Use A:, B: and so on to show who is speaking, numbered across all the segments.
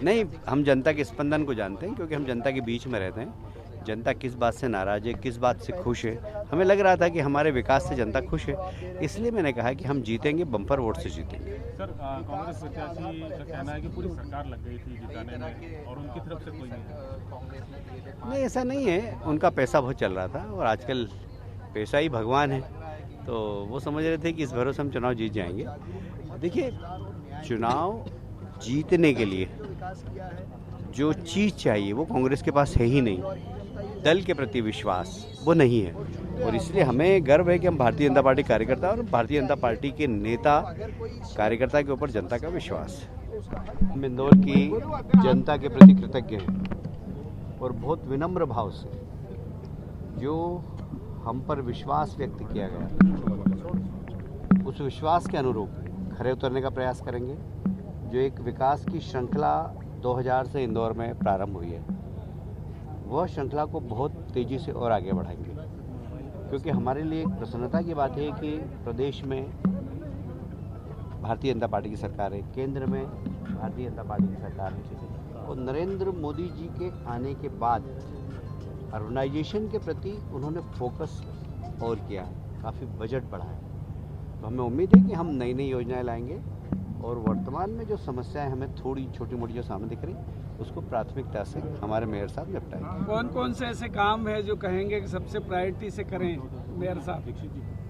A: नहीं, हम जनता के स्पंदन को जानते हैं क्योंकि हम जनता के बीच में रहते हैं। जनता किस बात से नाराज़ है, किस बात से खुश है, हमें लग रहा था कि हमारे विकास से जनता खुश है, इसलिए मैंने कहा कि हम जीतेंगे, बम्पर वोट से जीतेंगे।
B: सर, कांग्रेस प्रत्याशी का कहना है कि पूरी सरकार लग गई थी जिताने में और उनकी तरफ से कोई नहीं है।
A: नहीं, ऐसा नहीं है, उनका पैसा बहुत चल रहा था और आजकल पैसा ही भगवान है, तो वो समझ रहे थे कि इस भरोसे हम चुनाव जीत जाएंगे। देखिए, चुनाव जीतने के लिए जो चीज़ चाहिए वो कांग्रेस के पास है ही नहीं। दल के प्रति विश्वास वो नहीं है और इसलिए हमें गर्व है कि हम भारतीय जनता पार्टी कार्यकर्ता और भारतीय जनता पार्टी के नेता कार्यकर्ता के ऊपर जनता का विश्वास है। हम इंदौर की जनता के प्रति कृतज्ञ हैं और बहुत विनम्र भाव से जो हम पर विश्वास व्यक्त किया गया उस विश्वास के अनुरूप खरे उतरने का प्रयास करेंगे। जो एक विकास की श्रृंखला 2000 से इंदौर में प्रारंभ हुई है, वह श्रृंखला को बहुत तेज़ी से और आगे बढ़ाएंगे, क्योंकि हमारे लिए एक प्रसन्नता की बात है कि प्रदेश में भारतीय जनता पार्टी की सरकार है, केंद्र में भारतीय जनता पार्टी की सरकार है और नरेंद्र मोदी जी के आने के बाद अर्बनाइजेशन के प्रति उन्होंने फोकस और किया, काफ़ी बजट बढ़ाया। तो हमें उम्मीद है कि हम नई नई योजनाएं लाएंगे और वर्तमान में जो समस्याएं हमें थोड़ी छोटी मोटी जो सामने दिख रही उसको प्राथमिकता से हमारे मेयर साहब निपटाएंगे।
C: कौन कौन से ऐसे काम है जो कहेंगे कि सबसे प्रायोरिटी से करें मेयर साहब?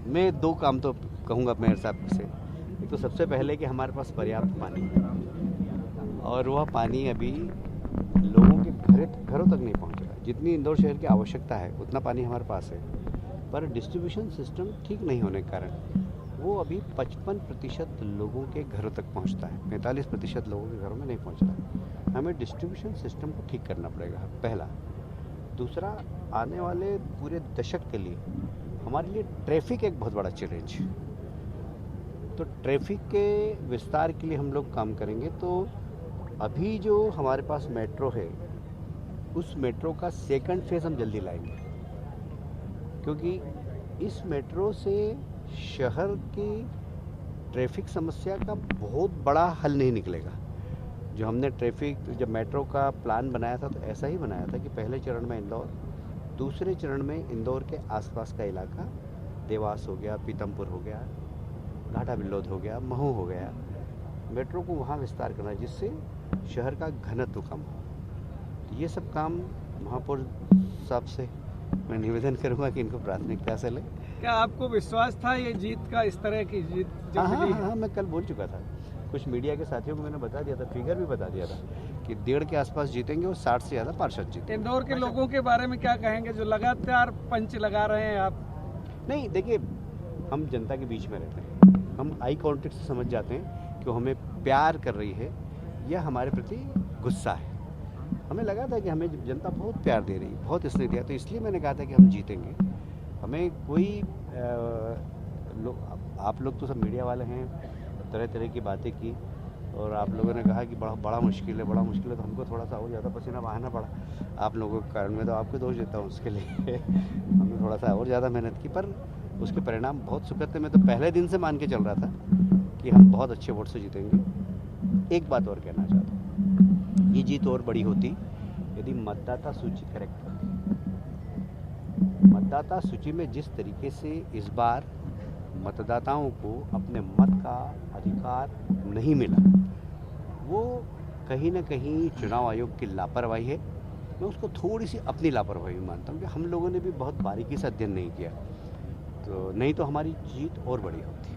A: मैं 2 काम तो कहूँगा मेयर साहब से। एक तो सबसे पहले कि हमारे पास पर्याप्त पानी है और वह पानी अभी लोगों के घरों तक नहीं पहुँच रहा। जितनी इंदौर शहर की आवश्यकता है उतना पानी हमारे पास है, पर डिस्ट्रीब्यूशन सिस्टम ठीक नहीं होने के कारण वो अभी 55% लोगों के घरों तक पहुंचता है, 45% लोगों के घरों में नहीं पहुंच रहा है। हमें डिस्ट्रीब्यूशन सिस्टम को ठीक करना पड़ेगा, पहला। दूसरा, आने वाले पूरे दशक के लिए हमारे लिए ट्रैफिक एक बहुत बड़ा चैलेंज है, तो ट्रैफिक के विस्तार के लिए हम लोग काम करेंगे। तो अभी जो हमारे पास मेट्रो है उस मेट्रो का 2nd फेज़ हम जल्दी लाएंगे, क्योंकि इस मेट्रो से शहर की ट्रैफिक समस्या का बहुत बड़ा हल नहीं निकलेगा। जो हमने जब मेट्रो का प्लान बनाया था तो ऐसा ही बनाया था कि पहले चरण में इंदौर, दूसरे चरण में इंदौर के आसपास का इलाका, देवास हो गया, पीतमपुर हो गया, घाटा बिल्लौद हो गया, महू हो गया, मेट्रो को वहाँ विस्तार करना जिससे शहर का घनत्व कम हो। तो ये सब काम महापौर साहब से मैं निवेदन करूंगा कि इनको प्राथमिकता से लें।
C: क्या आपको विश्वास था ये जीत का, इस तरह की जीत जो मिली है?
A: हाँ, मैं कल बोल चुका था, कुछ मीडिया के साथियों को मैंने बता दिया था, फिगर भी बता दिया था कि 1.5 के आसपास जीतेंगे और 60 से ज़्यादा पार्षद जीतेंगे।
C: इंदौर के लोगों के बारे में क्या कहेंगे जो लगातार पंच लगा रहे हैं आप?
A: नहीं, देखिए, हम जनता के बीच में रहते हैं, हम आई कॉन्टेक्ट से समझ जाते हैं कि वो हमें प्यार कर रही है या हमारे प्रति गुस्सा है। हमें लगा था कि हमें जनता बहुत प्यार दे रही है, बहुत स्नेह दिया, तो इसलिए मैंने कहा था कि हम जीतेंगे। हमें कोई आप लोग तो सब मीडिया वाले हैं, तरह तरह की बातें की और आप लोगों ने कहा कि बड़ा मुश्किल है, तो हमको थोड़ा सा और ज़्यादा पसीना बहाना पड़ा आप लोगों के कारण। मैं तो आपको दोष देता हूँ उसके लिए हमने थोड़ा सा और ज़्यादा मेहनत की, पर उसके परिणाम बहुत सुखद थे। मैं तो पहले दिन से मान के चल रहा था कि हम बहुत अच्छे वोट से जीतेंगे। एक बात और कहना चाहता हूँ, ये जीत और बड़ी होती यदि मतदाता सूची करेक्ट होती। मतदाता सूची में जिस तरीके से इस बार मतदाताओं को अपने मत का अधिकार नहीं मिला, वो कहीं ना कहीं चुनाव आयोग की लापरवाही है। मैं उसको थोड़ी सी अपनी लापरवाही मानता हूँ कि हम लोगों ने भी बहुत बारीकी से अध्ययन नहीं किया, तो नहीं तो हमारी जीत और बड़ी होती।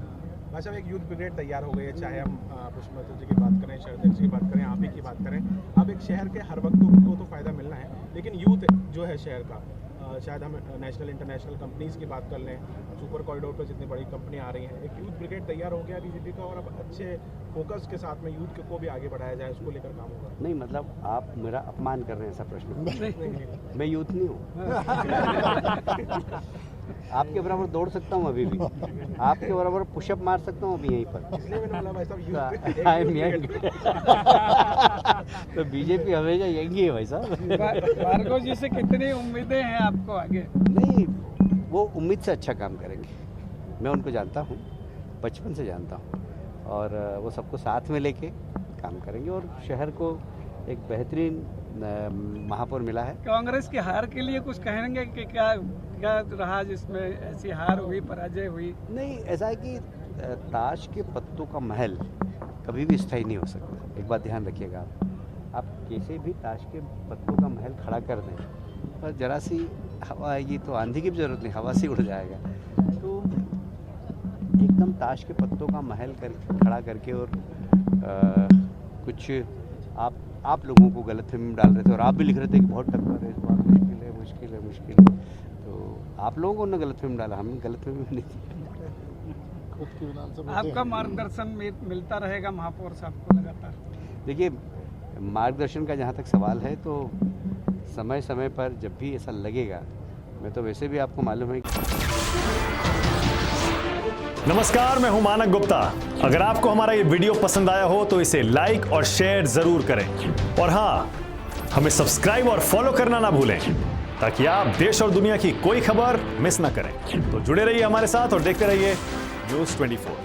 D: भाई साहब, एक यूथ ब्रिगेड तैयार हो गई है, चाहे हम पुष्पमित्र जी की बात करें, शरद जी की बात करें, आप ही की बात करें। अब एक शहर के हर वक्त को तो फ़ायदा मिलना है, लेकिन यूथ जो है शहर का, शायद हम नेशनल इंटरनेशनल कंपनीज़ की बात कर लें, सुपर कॉरिडोर पर जितनी बड़ी कंपनी आ रही हैं, एक यूथ ब्रिगेड तैयार हो गया बीजेपी का और अब अच्छे फोकस के साथ में यूथ को भी आगे बढ़ाया जाए, उसको लेकर काम होगा।
A: नहीं, मतलब आप मेरा अपमान कर रहे हैं ऐसा प्रश्न। मैं यूथ नहीं हूँ आपके बराबर दौड़ सकता हूँ अभी भी, आपके बराबर पुशअप मार सकता हूँ अभी यहीं पर,
D: इसलिए मैंने बोला भाई साहब
A: आई एम यंग। तो बीजेपी हमेशा यंग ही है भाई साहब।
C: भार्गव जी से कितनी उम्मीदें हैं आपको आगे?
A: नहीं, वो उम्मीद से अच्छा काम करेंगे, मैं उनको जानता हूँ, बचपन से जानता हूँ, और वो सबको साथ में लेके काम करेंगे और शहर को एक बेहतरीन महापौर मिला है।
C: कांग्रेस की हार के लिए कुछ कहेंगे कि क्या क्या रहा जिसमें ऐसी हार हुई, पराजय हुई?
A: नहीं, ऐसा है कि ताश के पत्तों का महल कभी भी स्थायी नहीं हो सकता। एक बात ध्यान रखिएगा, आप कैसे भी ताश के पत्तों का महल खड़ा कर दें, पर जरा सी हवा आएगी तो आंधी की भी ज़रूरत नहीं, हवा से उड़ जाएगा। तो एकदम ताश के पत्तों का महल खड़ा करके और कुछ आप लोगों को गलतफहमी में डाल रहे थे और आप भी लिख रहे थे कि बहुत टक्कर है इस बार, मुश्किल है। तो आप लोगों को ना गलतफहमी में डाला, हम गलतफहमी में नहीं थी।
C: आपका मार्गदर्शन मिलता रहेगा महापौर साहब को लगातार?
A: देखिए, मार्गदर्शन का जहाँ तक सवाल है तो समय समय पर जब भी ऐसा लगेगा, मैं तो वैसे भी आपको मालूम है कि
E: नमस्कार, मैं हूं मानक गुप्ता। अगर आपको हमारा ये वीडियो पसंद आया हो तो इसे लाइक और शेयर जरूर करें और हाँ, हमें सब्सक्राइब और फॉलो करना ना भूलें ताकि आप देश और दुनिया की कोई खबर मिस ना करें। तो जुड़े रहिए हमारे साथ और देखते रहिए न्यूज़ 24।